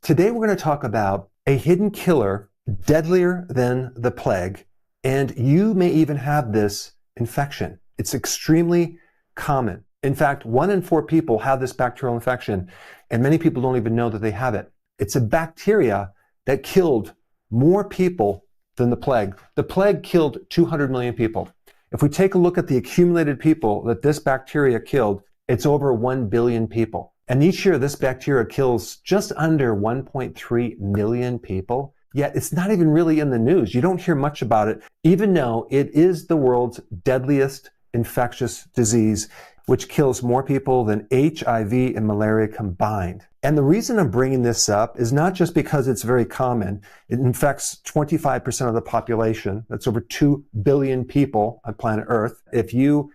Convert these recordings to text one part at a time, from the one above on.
Today we're going to talk about a hidden killer, deadlier than the plague, and you may even have this infection. It's extremely common. In fact, 1 in 4 people have this bacterial infection, and many people don't even know that they have it. It's a bacteria that killed more people than the plague. The plague killed 200 million people. If we take a look at the accumulated people that this bacteria killed, it's over 1 billion people. And each year, this bacteria kills just under 1.3 million people, yet it's not even really in the news. You don't hear much about it, even though it is the world's deadliest infectious disease, which kills more people than HIV and malaria combined. And the reason I'm bringing this up is not just because it's very common. It infects 25% of the population. That's over 2 billion people on planet Earth. If you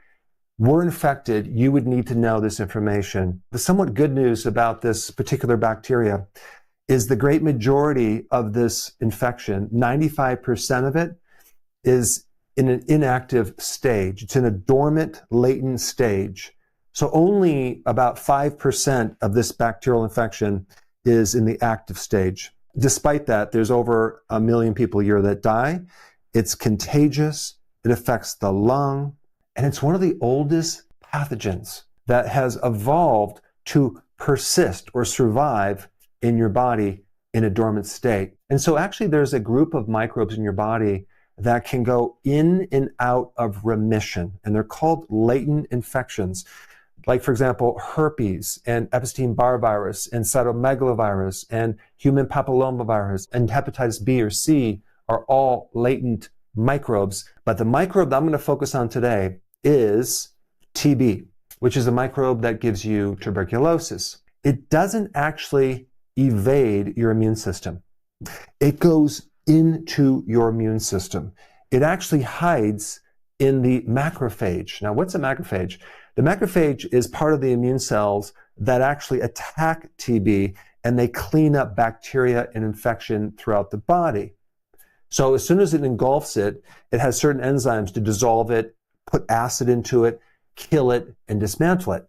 were infected, you would need to know this information. The somewhat good news about this particular bacteria is the great majority of this infection, 95% of it, is in an inactive stage. It's in a dormant, latent stage. So only about 5% of this bacterial infection is in the active stage. Despite that, there's over 1 million people a year that die. It's contagious. It affects the lung. And it's one of the oldest pathogens that has evolved to persist or survive in your body in a dormant state. And so actually there's a group of microbes in your body that can go in and out of remission. And they're called latent infections. Like, for example, herpes and Epstein-Barr virus and cytomegalovirus and human papillomavirus and hepatitis B or C are all latent microbes. But the microbe that I'm going to focus on today is TB, which is a microbe that gives you tuberculosis. It doesn't actually evade your immune system. It goes into your immune system. It actually hides in the macrophage. Now, what's a macrophage? The macrophage is part of the immune cells that actually attack TB, and they clean up bacteria and infection throughout the body. So as soon as it engulfs it, it has certain enzymes to dissolve it, put acid into it, kill it, and dismantle it.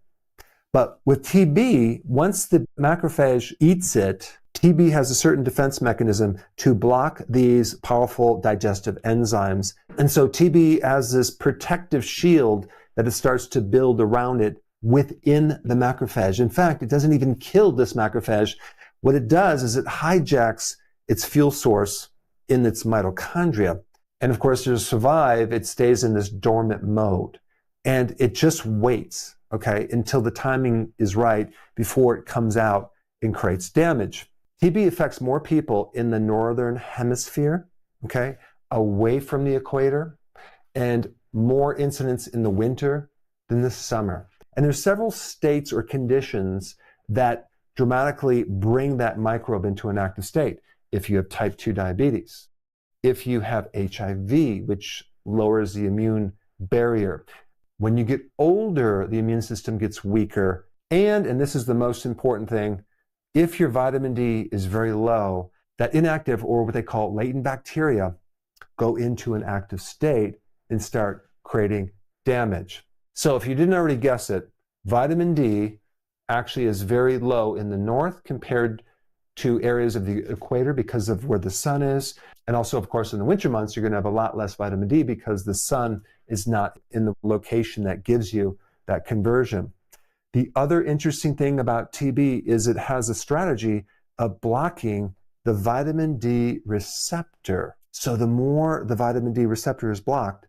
But with TB, once the macrophage eats it, TB has a certain defense mechanism to block these powerful digestive enzymes. And so TB has this protective shield that it starts to build around it within the macrophage. In fact, it doesn't even kill this macrophage. What it does is it hijacks its fuel source in its mitochondria. And of course, to survive, it stays in this dormant mode. And it just waits, okay, until the timing is right before it comes out and creates damage. TB affects more people in the northern hemisphere, okay, away from the equator, and more incidents in the winter than the summer. And there's several states or conditions that dramatically bring that microbe into an active state. If you have type 2 diabetes, if you have HIV, which lowers the immune barrier. When you get older, the immune system gets weaker. And this is the most important thing, if your vitamin D is very low, that inactive or what they call latent bacteria go into an active state and start creating damage. So if you didn't already guess it, vitamin D actually is very low in the north compared to areas of the equator because of where the sun is. And also, of course, in the winter months, you're going to have a lot less vitamin D because the sun is not in the location that gives you that conversion. The other interesting thing about TB is it has a strategy of blocking the vitamin D receptor. So the more the vitamin D receptor is blocked,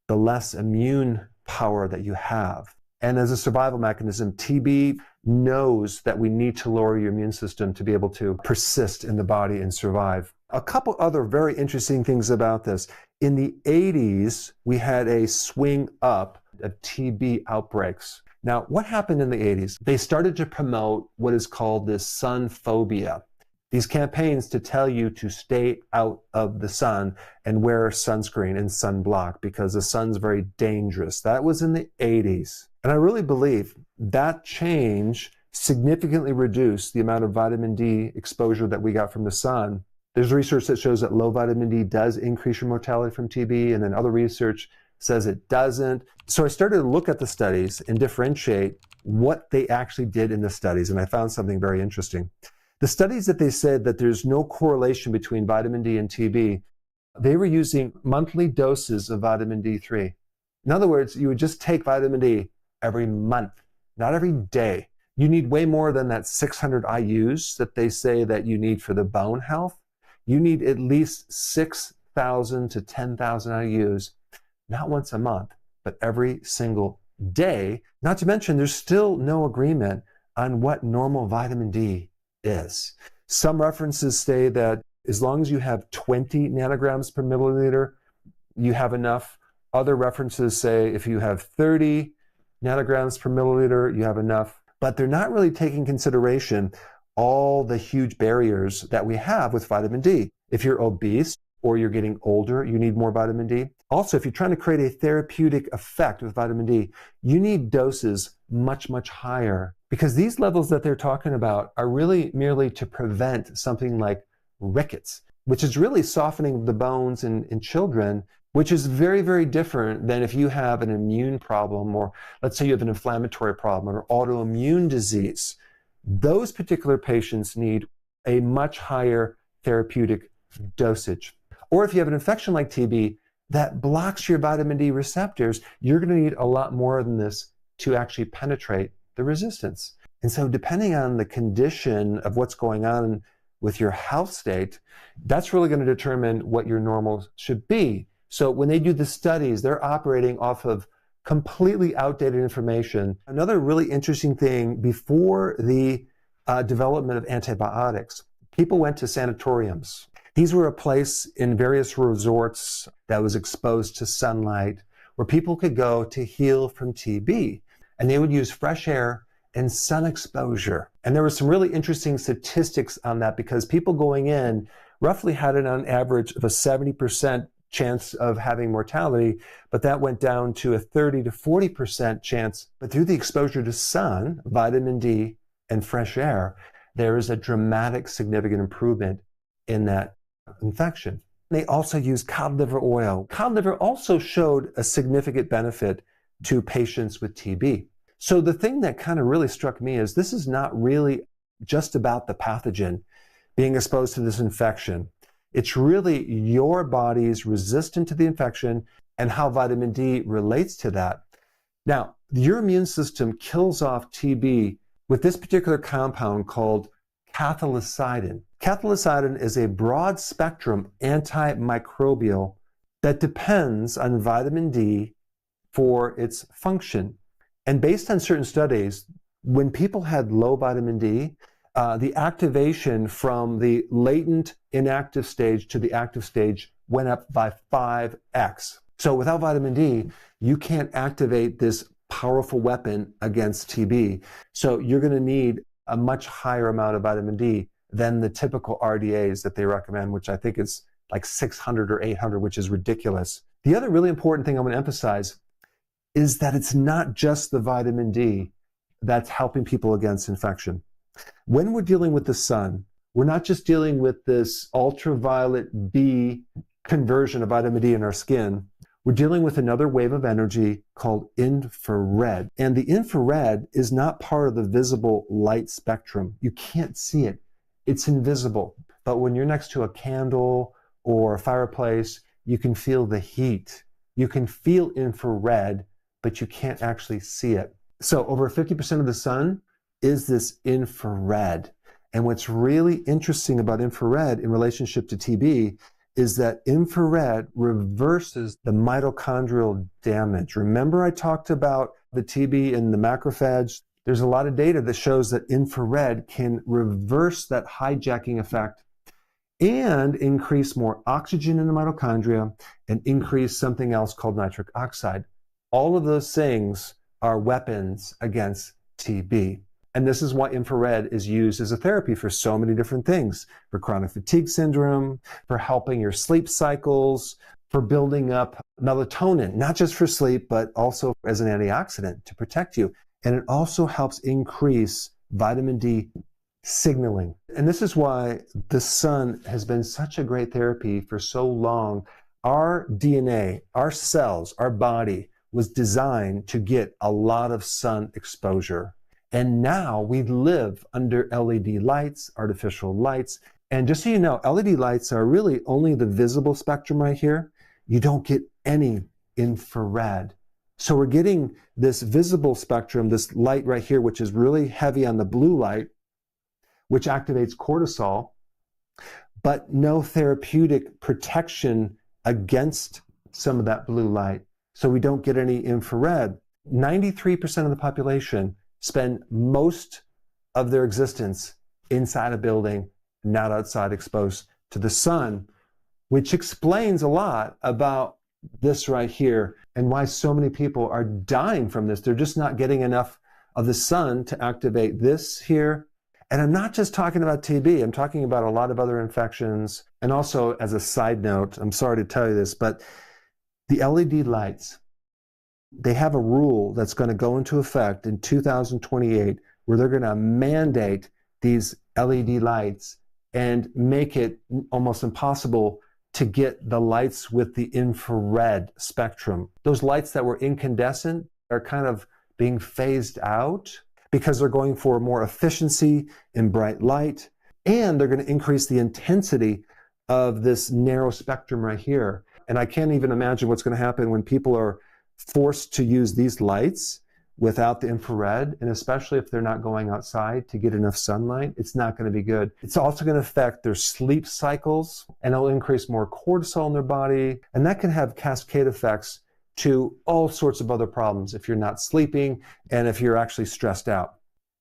the less immune power that you have. And as a survival mechanism, TB knows that we need to lower your immune system to be able to persist in the body and survive. A couple other very interesting things about this. In the 80s, we had a swing up of TB outbreaks. Now, what happened in the 80s? They started to promote what is called this sun phobia. These campaigns to tell you to stay out of the sun and wear sunscreen and sunblock because the sun's very dangerous. That was in the 80s. And I really believe that change significantly reduced the amount of vitamin D exposure that we got from the sun. There's research that shows that low vitamin D does increase your mortality from TB, and then other research says it doesn't. So I started to look at the studies and differentiate what they actually did in the studies, and I found something very interesting. The studies that they said that there's no correlation between vitamin D and TB, they were using monthly doses of vitamin D3. In other words, you would just take vitamin D every month, not every day. You need way more than that 600 IUs that they say that you need for the bone health. You need at least 6,000 to 10,000 IUs, not once a month, but every single day. Not to mention, there's still no agreement on what normal vitamin D is. Some references say that as long as you have 20 nanograms per milliliter, you have enough. Other references say if you have 30 nanograms per milliliter, you have enough. But they're not really taking consideration all the huge barriers that we have with vitamin D. If you're obese or you're getting older, you need more vitamin D. Also, if you're trying to create a therapeutic effect with vitamin D, you need doses much, much higher, because these levels that they're talking about are really merely to prevent something like rickets, which is really softening the bones in children, which is very, very different than if you have an immune problem, or let's say you have an inflammatory problem or autoimmune disease. Those particular patients need a much higher therapeutic dosage. Or if you have an infection like TB that blocks your vitamin D receptors, you're going to need a lot more than this to actually penetrate the resistance. And so depending on the condition of what's going on with your health state, that's really going to determine what your normal should be. So when they do the studies, they're operating off of completely outdated information. Another really interesting thing, before the development of antibiotics, people went to sanatoriums. These were a place in various resorts that was exposed to sunlight where people could go to heal from TB. And they would use fresh air and sun exposure. And there were some really interesting statistics on that, because people going in roughly had an on average of a 70% chance of having mortality, but that went down to a 30 to 40% chance. But through the exposure to sun, vitamin D, and fresh air, there is a dramatic, significant improvement in that infection. They also used cod liver oil. Cod liver also showed a significant benefit to patients with TB. So the thing that kind of really struck me is this is not really just about the pathogen being exposed to this infection. It's really your body's resistance to the infection and how vitamin D relates to that. Now, your immune system kills off TB with this particular compound called cathelicidin. Cathelicidin is a broad spectrum antimicrobial that depends on vitamin D for its function. And based on certain studies, when people had low vitamin D, the activation from the latent inactive stage to the active stage went up by 5x. So without vitamin D, you can't activate this powerful weapon against TB. So you're going to need a much higher amount of vitamin D than the typical RDAs that they recommend, which I think is like 600 or 800, which is ridiculous. The other really important thing I want to emphasize is that it's not just the vitamin D that's helping people against infection. When we're dealing with the sun, we're not just dealing with this ultraviolet B conversion of vitamin D in our skin. We're dealing with another wave of energy called infrared. And the infrared is not part of the visible light spectrum. You can't see it. It's invisible. But when you're next to a candle or a fireplace, you can feel the heat. You can feel infrared, but you can't actually see it. So over 50% of the sun is this infrared. And what's really interesting about infrared in relationship to TB is that infrared reverses the mitochondrial damage. Remember I talked about the TB and the macrophage? There's a lot of data that shows that infrared can reverse that hijacking effect and increase more oxygen in the mitochondria and increase something else called nitric oxide. All of those things are weapons against TB. And this is why infrared is used as a therapy for so many different things, for chronic fatigue syndrome, for helping your sleep cycles, for building up melatonin, not just for sleep, but also as an antioxidant to protect you. And it also helps increase vitamin D signaling. And this is why the sun has been such a great therapy for so long. Our DNA, our cells, our body was designed to get a lot of sun exposure. And now we live under LED lights, artificial lights. And just so you know, LED lights are really only the visible spectrum right here. You don't get any infrared. So we're getting this visible spectrum, this light right here, which is really heavy on the blue light, which activates cortisol, but no therapeutic protection against some of that blue light. So we don't get any infrared. 93% of the population spend most of their existence inside a building, not outside, exposed to the sun, which explains a lot about this right here and why so many people are dying from this. They're just not getting enough of the sun to activate this here. And I'm not just talking about TB, I'm talking about a lot of other infections. And also, as a side note, I'm sorry to tell you this, but the LED lights, they have a rule that's going to go into effect in 2028 where they're going to mandate these LED lights and make it almost impossible to get the lights with the infrared spectrum. Those lights that were incandescent are kind of being phased out because they're going for more efficiency in bright light, and they're going to increase the intensity of this narrow spectrum right here. And I can't even imagine what's going to happen when people are forced to use these lights without the infrared, and especially if they're not going outside to get enough sunlight. It's not going to be good. It's also going to affect their sleep cycles, and it'll increase more cortisol in their body, and that can have cascade effects to all sorts of other problems if you're not sleeping and if you're actually stressed out.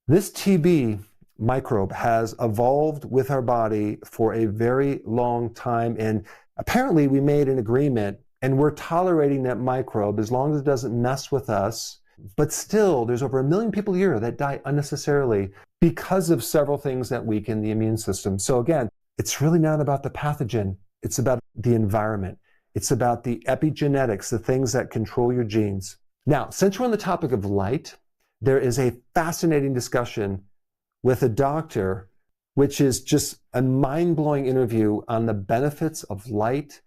This TB microbe has evolved with our body for a very long time, and apparently we made an agreement and we're tolerating that microbe as long as it doesn't mess with us. But still, there's over 1 million people a year that die unnecessarily because of several things that weaken the immune system. So again, it's really not about the pathogen. It's about the environment. It's about the epigenetics, the things that control your genes. Now, since we're on the topic of light, there is a fascinating discussion with a doctor, which is just a mind-blowing interview on the benefits of light.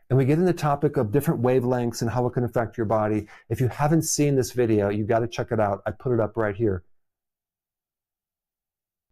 And we get into the topic of different wavelengths and how it can affect your body. If you haven't seen this video, you've got to check it out. I put it up right here.